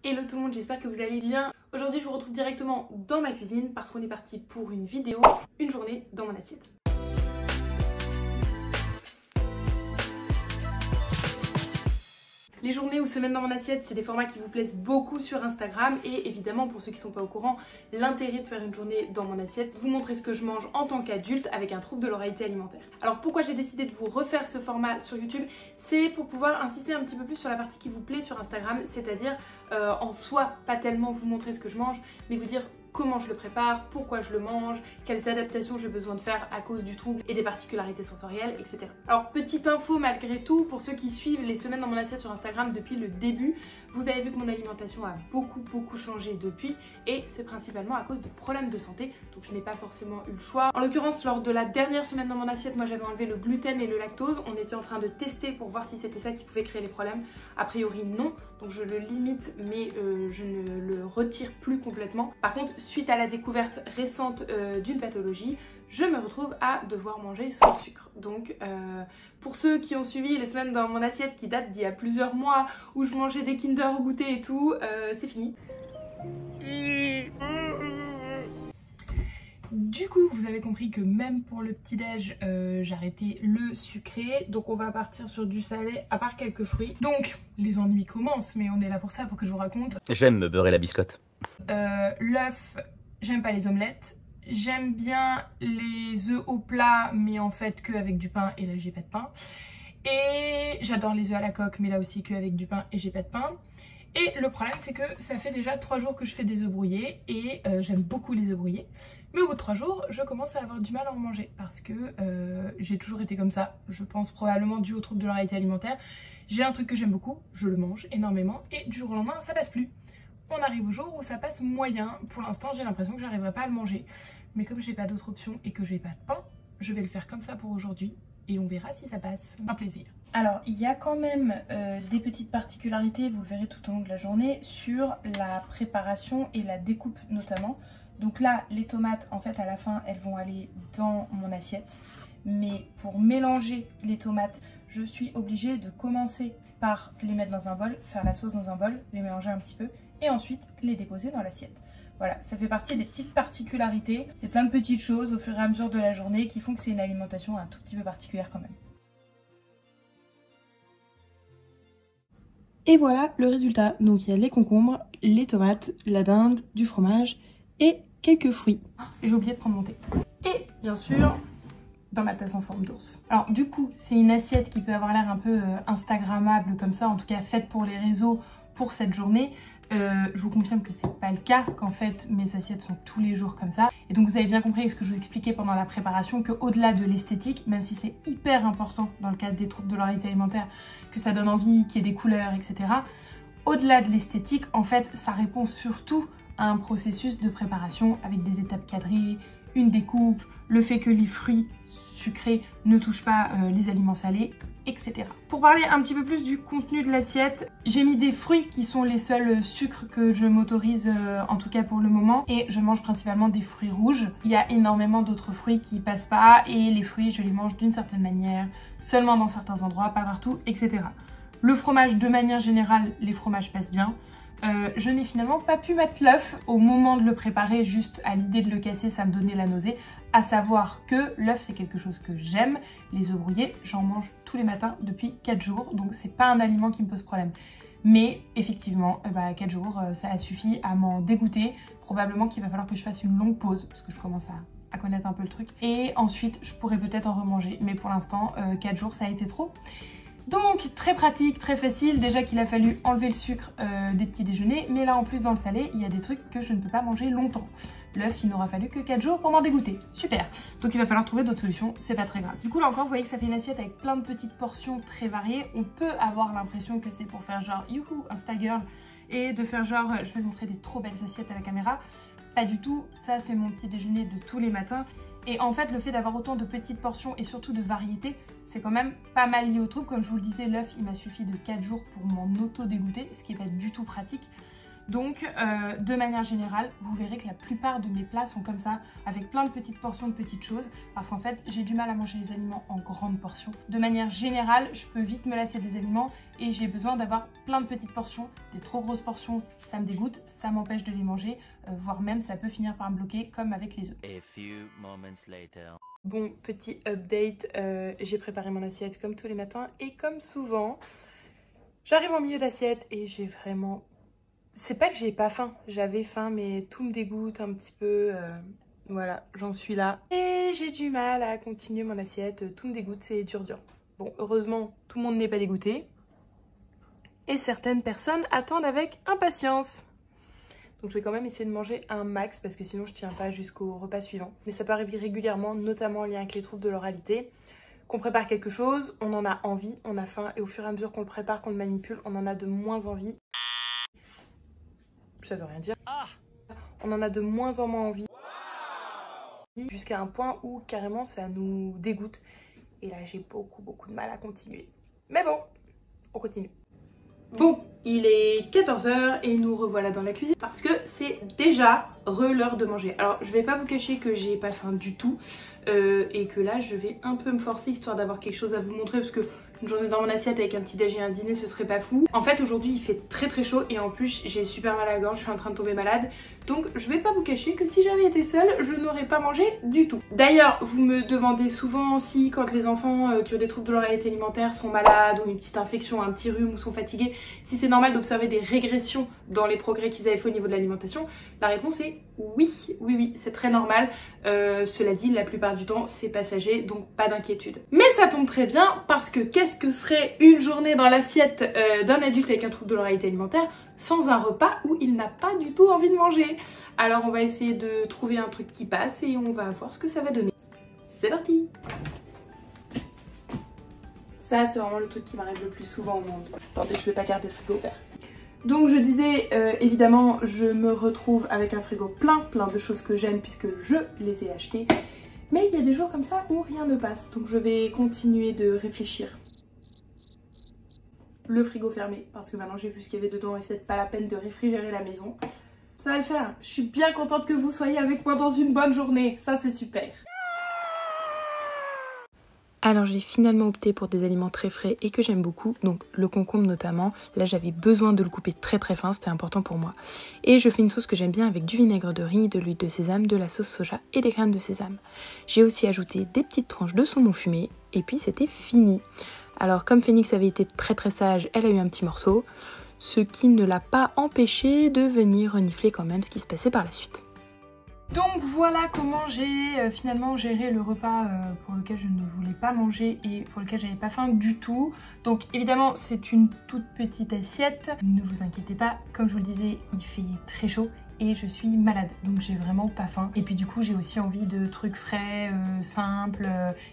Hello tout le monde, j'espère que vous allez bien. Aujourd'hui je vous retrouve directement dans ma cuisine parce qu'on est parti pour une vidéo, une journée dans mon assiette. Les journées ou semaines dans mon assiette, c'est des formats qui vous plaisent beaucoup sur Instagram et évidemment pour ceux qui ne sont pas au courant, l'intérêt de faire une journée dans mon assiette, vous montrer ce que je mange en tant qu'adulte avec un trouble de l'oralité alimentaire. Alors pourquoi j'ai décidé de vous refaire ce format sur YouTube, c'est pour pouvoir insister un petit peu plus sur la partie qui vous plaît sur Instagram, c'est-à-dire en soi pas tellement vous montrer ce que je mange, mais vous dire comment je le prépare, pourquoi je le mange, quelles adaptations j'ai besoin de faire à cause du trouble et des particularités sensorielles, etc. Alors petite info malgré tout, pour ceux qui suivent les semaines dans mon assiette sur Instagram depuis le début, vous avez vu que mon alimentation a beaucoup changé depuis et c'est principalement à cause de problèmes de santé, donc je n'ai pas forcément eu le choix. En l'occurrence, lors de la dernière semaine dans mon assiette, moi j'avais enlevé le gluten et le lactose, on était en train de tester pour voir si c'était ça qui pouvait créer les problèmes. A priori non, donc je le limite mais je ne le retire plus complètement. Par contre, suite à la découverte récente d'une pathologie, je me retrouve à devoir manger sans sucre. Donc pour ceux qui ont suivi les semaines dans mon assiette qui datent d'il y a plusieurs mois où je mangeais des Kinder au goûter et tout, c'est fini. Du coup, vous avez compris que même pour le petit-déj, j'ai arrêté le sucré. Donc on va partir sur du salé, à part quelques fruits. Donc, les ennuis commencent, mais on est là pour ça, pour que je vous raconte. J'aime me beurrer la biscotte. L'œuf, j'aime pas les omelettes. J'aime bien les œufs au plat, mais en fait que avec du pain, et là j'ai pas de pain. Et j'adore les œufs à la coque, mais là aussi que avec du pain, et j'ai pas de pain. Et le problème c'est que ça fait déjà 3 jours que je fais des œufs brouillés et j'aime beaucoup les œufs brouillés. Mais au bout de 3 jours, je commence à avoir du mal à en manger parce que j'ai toujours été comme ça. Je pense probablement dû au trouble de l'oralité alimentaire. J'ai un truc que j'aime beaucoup, je le mange énormément et du jour au lendemain ça passe plus. On arrive au jour où ça passe moyen. Pour l'instant j'ai l'impression que j'arriverai pas à le manger. Mais comme j'ai pas d'autre option et que j'ai pas de pain, je vais le faire comme ça pour aujourd'hui. Et on verra si ça passe. Un plaisir. Alors, il y a quand même des petites particularités, vous le verrez tout au long de la journée, sur la préparation et la découpe notamment. Donc là, les tomates, en fait, à la fin, elles vont aller dans mon assiette. Mais pour mélanger les tomates, je suis obligée de commencer par les mettre dans un bol, faire la sauce dans un bol, les mélanger un petit peu, et ensuite les déposer dans l'assiette. Voilà, ça fait partie des petites particularités. C'est plein de petites choses au fur et à mesure de la journée qui font que c'est une alimentation un tout petit peu particulière quand même. Et voilà le résultat. Donc il y a les concombres, les tomates, la dinde, du fromage et quelques fruits. J'ai oublié de prendre mon thé. Et bien sûr, dans ma tasse en forme d'ours. Alors du coup, c'est une assiette qui peut avoir l'air un peu instagrammable comme ça, en tout cas faite pour les réseaux pour cette journée. Je vous confirme que c'est pas le cas, qu'en fait mes assiettes sont tous les jours comme ça. Et donc vous avez bien compris ce que je vous expliquais pendant la préparation, qu'au-delà de l'esthétique, même si c'est hyper important dans le cadre des troubles de l'oralité alimentaire, que ça donne envie, qu'il y ait des couleurs, etc. Au-delà de l'esthétique, en fait, ça répond surtout à un processus de préparation avec des étapes cadrées, une découpe, le fait que les fruits sucrés ne touchent pas les aliments salés, etc. Pour parler un petit peu plus du contenu de l'assiette, j'ai mis des fruits qui sont les seuls sucres que je m'autorise en tout cas pour le moment, et je mange principalement des fruits rouges. Il y a énormément d'autres fruits qui passent pas et les fruits je les mange d'une certaine manière, seulement dans certains endroits, pas partout, etc. Le fromage de manière générale, les fromages passent bien. Je n'ai finalement pas pu mettre l'œuf au moment de le préparer, juste à l'idée de le casser ça me donnait la nausée. À savoir que l'œuf c'est quelque chose que j'aime, les œufs brouillés j'en mange tous les matins depuis 4 jours, donc c'est pas un aliment qui me pose problème. Mais effectivement, 4 jours ça a suffi à m'en dégoûter, probablement qu'il va falloir que je fasse une longue pause parce que je commence à connaître un peu le truc. Et ensuite je pourrais peut-être en remanger, mais pour l'instant 4 jours ça a été trop. Donc très pratique, très facile, déjà qu'il a fallu enlever le sucre des petits déjeuners, mais là en plus dans le salé, il y a des trucs que je ne peux pas manger longtemps. L'œuf, il n'aura fallu que 4 jours pour m'en dégoûter, super. Donc il va falloir trouver d'autres solutions, c'est pas très grave. Du coup là encore, vous voyez que ça fait une assiette avec plein de petites portions très variées. On peut avoir l'impression que c'est pour faire genre youhou, Instagirl, et de faire genre je vais montrer des trop belles assiettes à la caméra. Pas du tout, ça c'est mon petit déjeuner de tous les matins. Et en fait, le fait d'avoir autant de petites portions et surtout de variété, c'est quand même pas mal lié au trouble. Comme je vous le disais, l'œuf, il m'a suffi de 4 jours pour m'en auto-dégoûter, ce qui n'est pas du tout pratique. Donc de manière générale, vous verrez que la plupart de mes plats sont comme ça, avec plein de petites portions de petites choses, parce qu'en fait j'ai du mal à manger les aliments en grandes portions. De manière générale, je peux vite me lasser des aliments et j'ai besoin d'avoir plein de petites portions. Des trop grosses portions, ça me dégoûte, ça m'empêche de les manger, voire même ça peut finir par me bloquer comme avec les œufs. Bon, petit update, j'ai préparé mon assiette comme tous les matins et comme souvent, j'arrive au milieu d'assiette et j'ai vraiment... C'est pas que j'ai pas faim, j'avais faim mais tout me dégoûte un petit peu, voilà, j'en suis là. Et j'ai du mal à continuer mon assiette, tout me dégoûte, c'est dur. Bon, heureusement, tout le monde n'est pas dégoûté. Et certaines personnes attendent avec impatience. Donc je vais quand même essayer de manger un max parce que sinon je tiens pas jusqu'au repas suivant. Mais ça peut arriver régulièrement, notamment en lien avec les troubles de l'oralité. Qu'on prépare quelque chose, on en a envie, on a faim et au fur et à mesure qu'on le prépare, qu'on le manipule, on en a de moins envie. Ça veut rien dire. On en a de moins en moins envie. Jusqu'à un point où carrément ça nous dégoûte. Et là j'ai beaucoup de mal à continuer. Mais bon, on continue. Bon, il est 14 h et nous revoilà dans la cuisine parce que c'est déjà l'heure de manger. Alors je vais pas vous cacher que j'ai pas faim du tout et que là je vais un peu me forcer histoire d'avoir quelque chose à vous montrer parce que une journée dans mon assiette avec un petit déj et un dîner ce serait pas fou. En fait aujourd'hui il fait très chaud et en plus j'ai super mal à la gorge, je suis en train de tomber malade. Donc je vais pas vous cacher que si j'avais été seule je n'aurais pas mangé du tout. D'ailleurs vous me demandez souvent si quand les enfants qui ont des troubles de l'oralité alimentaire sont malades ou une petite infection, un petit rhume ou sont fatigués, si c'est normal d'observer des régressions dans les progrès qu'ils avaient fait au niveau de l'alimentation. La réponse est oui, c'est très normal. Cela dit, la plupart du temps, c'est passager, donc pas d'inquiétude. Mais ça tombe très bien parce que qu'est-ce que serait une journée dans l'assiette d'un adulte avec un trouble de l'oralité alimentaire sans un repas où il n'a pas du tout envie de manger? Alors on va essayer de trouver un truc qui passe et on va voir ce que ça va donner. C'est parti! Ça, c'est vraiment le truc qui m'arrive le plus souvent au monde. Attendez, je vais pas garder le frigo ouvert. Donc je disais, évidemment, je me retrouve avec un frigo plein de choses que j'aime puisque je les ai achetées. Mais il y a des jours comme ça où rien ne passe. Donc je vais continuer de réfléchir. Le frigo fermé, parce que maintenant j'ai vu ce qu'il y avait dedans et c'est pas la peine de réfrigérer la maison. Ça va le faire. Je suis bien contente que vous soyez avec moi dans une bonne journée. Ça, c'est super. Alors j'ai finalement opté pour des aliments très frais et que j'aime beaucoup, donc le concombre notamment. Là j'avais besoin de le couper très fin, c'était important pour moi. Et je fais une sauce que j'aime bien avec du vinaigre de riz, de l'huile de sésame, de la sauce soja et des graines de sésame. J'ai aussi ajouté des petites tranches de saumon fumé et puis c'était fini. Alors comme Phoenix avait été très sage, elle a eu un petit morceau, ce qui ne l'a pas empêché de venir renifler quand même ce qui se passait par la suite. Donc voilà comment j'ai finalement géré le repas pour lequel je ne voulais pas manger et pour lequel j'avais pas faim du tout. Donc évidemment c'est une toute petite assiette, ne vous inquiétez pas, comme je vous le disais il fait très chaud et je suis malade donc j'ai vraiment pas faim. Et puis du coup j'ai aussi envie de trucs frais, simples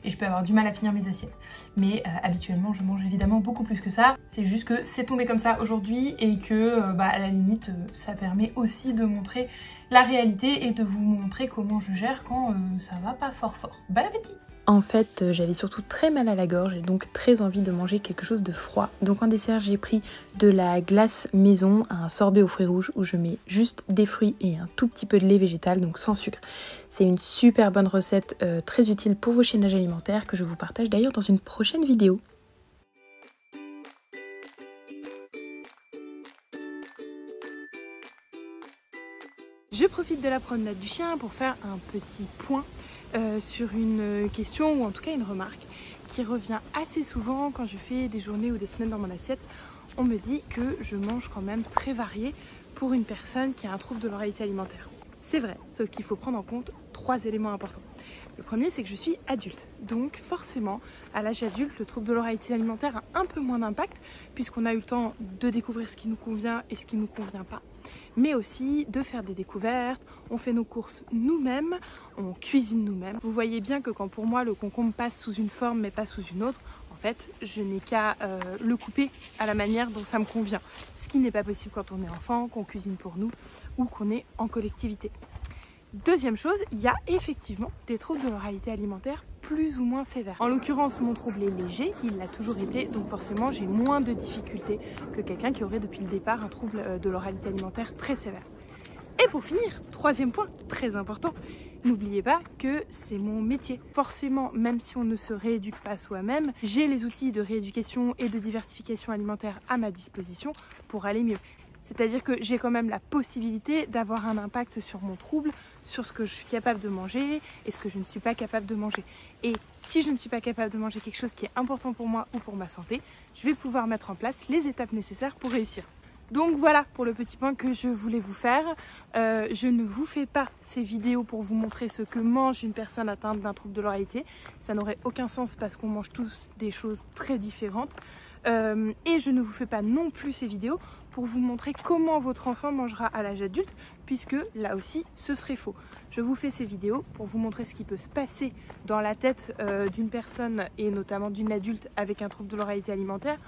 et je peux avoir du mal à finir mes assiettes. Mais habituellement je mange évidemment beaucoup plus que ça, c'est juste que c'est tombé comme ça aujourd'hui et que à la limite ça permet aussi de montrer la réalité et de vous montrer comment je gère quand ça va pas fort. Bon appétit! En fait, j'avais surtout très mal à la gorge et donc très envie de manger quelque chose de froid. Donc en dessert, j'ai pris de la glace maison, un sorbet aux fruits rouges où je mets juste des fruits et un tout petit peu de lait végétal, donc sans sucre. C'est une super bonne recette très utile pour vos chaînages alimentaires que je vous partage d'ailleurs dans une prochaine vidéo. Je profite de la promenade du chien pour faire un petit point sur une question ou en tout cas une remarque qui revient assez souvent quand je fais des journées ou des semaines dans mon assiette. On me dit que je mange quand même très varié pour une personne qui a un trouble de l'oralité alimentaire. C'est vrai, sauf qu'il faut prendre en compte 3 éléments importants. Le premier, c'est que je suis adulte. Donc forcément, à l'âge adulte, le trouble de l'oralité alimentaire a un peu moins d'impact puisqu'on a eu le temps de découvrir ce qui nous convient et ce qui ne nous convient pas. Mais aussi de faire des découvertes, on fait nos courses nous-mêmes, on cuisine nous-mêmes. Vous voyez bien que quand pour moi le concombre passe sous une forme mais pas sous une autre, en fait je n'ai qu'à le couper à la manière dont ça me convient. Ce qui n'est pas possible quand on est enfant, qu'on cuisine pour nous ou qu'on est en collectivité. Deuxième chose, il y a effectivement des troubles de l'oralité alimentaire plus ou moins sévère. En l'occurrence, mon trouble est léger, il l'a toujours été, donc forcément j'ai moins de difficultés que quelqu'un qui aurait depuis le départ un trouble de l'oralité alimentaire très sévère. Et pour finir, troisième point, très important, n'oubliez pas que c'est mon métier. Forcément, même si on ne se rééduque pas soi-même, j'ai les outils de rééducation et de diversification alimentaire à ma disposition pour aller mieux. C'est-à-dire que j'ai quand même la possibilité d'avoir un impact sur mon trouble, sur ce que je suis capable de manger et ce que je ne suis pas capable de manger. Et si je ne suis pas capable de manger quelque chose qui est important pour moi ou pour ma santé, je vais pouvoir mettre en place les étapes nécessaires pour réussir. Donc voilà pour le petit point que je voulais vous faire. Je ne vous fais pas ces vidéos pour vous montrer ce que mange une personne atteinte d'un trouble de l'oralité. Ça n'aurait aucun sens parce qu'on mange tous des choses très différentes. Et je ne vous fais pas non plus ces vidéos pour vous montrer comment votre enfant mangera à l'âge adulte, puisque là aussi ce serait faux. Je vous fais ces vidéos pour vous montrer ce qui peut se passer dans la tête d'une personne et notamment d'une adulte avec un trouble de l'oralité alimentaire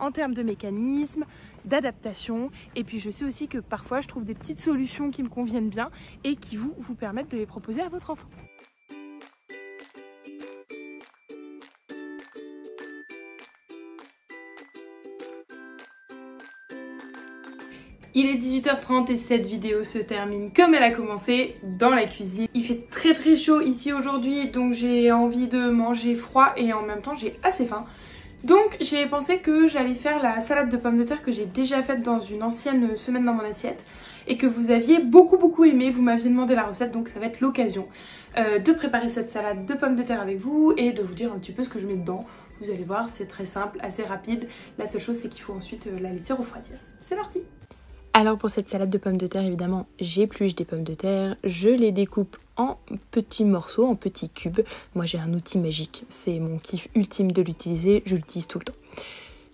en termes de mécanismes, d'adaptation, et puis je sais aussi que parfois je trouve des petites solutions qui me conviennent bien et qui vous permettent de les proposer à votre enfant. Il est 18h30 et cette vidéo se termine comme elle a commencé, dans la cuisine. Il fait très chaud ici aujourd'hui, donc j'ai envie de manger froid et en même temps j'ai assez faim. Donc j'ai pensé que j'allais faire la salade de pommes de terre que j'ai déjà faite dans une ancienne semaine dans mon assiette et que vous aviez beaucoup aimé, vous m'aviez demandé la recette, donc ça va être l'occasion de préparer cette salade de pommes de terre avec vous et de vous dire un petit peu ce que je mets dedans. Vous allez voir, c'est très simple, assez rapide. La seule chose c'est qu'il faut ensuite la laisser refroidir. C'est parti! Alors pour cette salade de pommes de terre, évidemment, j'épluche des pommes de terre, je les découpe en petits morceaux, en petits cubes. Moi j'ai un outil magique, c'est mon kiff ultime de l'utiliser, je l'utilise tout le temps.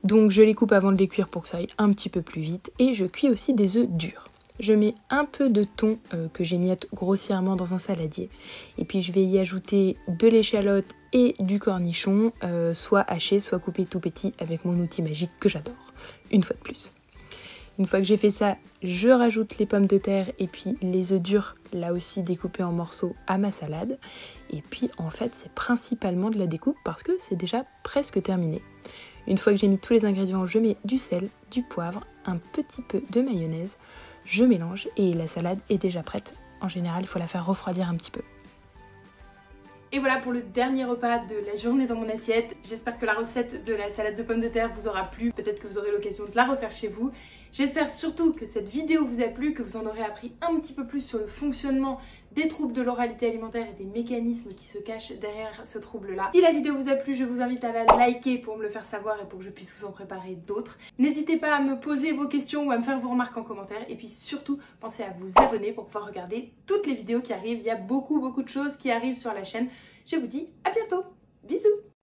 Donc je les coupe avant de les cuire pour que ça aille un petit peu plus vite et je cuis aussi des œufs durs. Je mets un peu de thon que j'émiotte grossièrement dans un saladier et puis je vais y ajouter de l'échalote et du cornichon, soit haché, soit coupé tout petit avec mon outil magique que j'adore, une fois de plus. Une fois que j'ai fait ça, je rajoute les pommes de terre et puis les œufs durs, là aussi découpés en morceaux, à ma salade. Et puis en fait, c'est principalement de la découpe parce que c'est déjà presque terminé. Une fois que j'ai mis tous les ingrédients, je mets du sel, du poivre, un petit peu de mayonnaise, je mélange et la salade est déjà prête. En général, il faut la faire refroidir un petit peu. Et voilà pour le dernier repas de la journée dans mon assiette. J'espère que la recette de la salade de pommes de terre vous aura plu. Peut-être que vous aurez l'occasion de la refaire chez vous. J'espère surtout que cette vidéo vous a plu, que vous en aurez appris un petit peu plus sur le fonctionnement des troubles de l'oralité alimentaire et des mécanismes qui se cachent derrière ce trouble-là. Si la vidéo vous a plu, je vous invite à la liker pour me le faire savoir et pour que je puisse vous en préparer d'autres. N'hésitez pas à me poser vos questions ou à me faire vos remarques en commentaire. Et puis surtout, pensez à vous abonner pour pouvoir regarder toutes les vidéos qui arrivent. Il y a beaucoup de choses qui arrivent sur la chaîne. Je vous dis à bientôt. Bisous!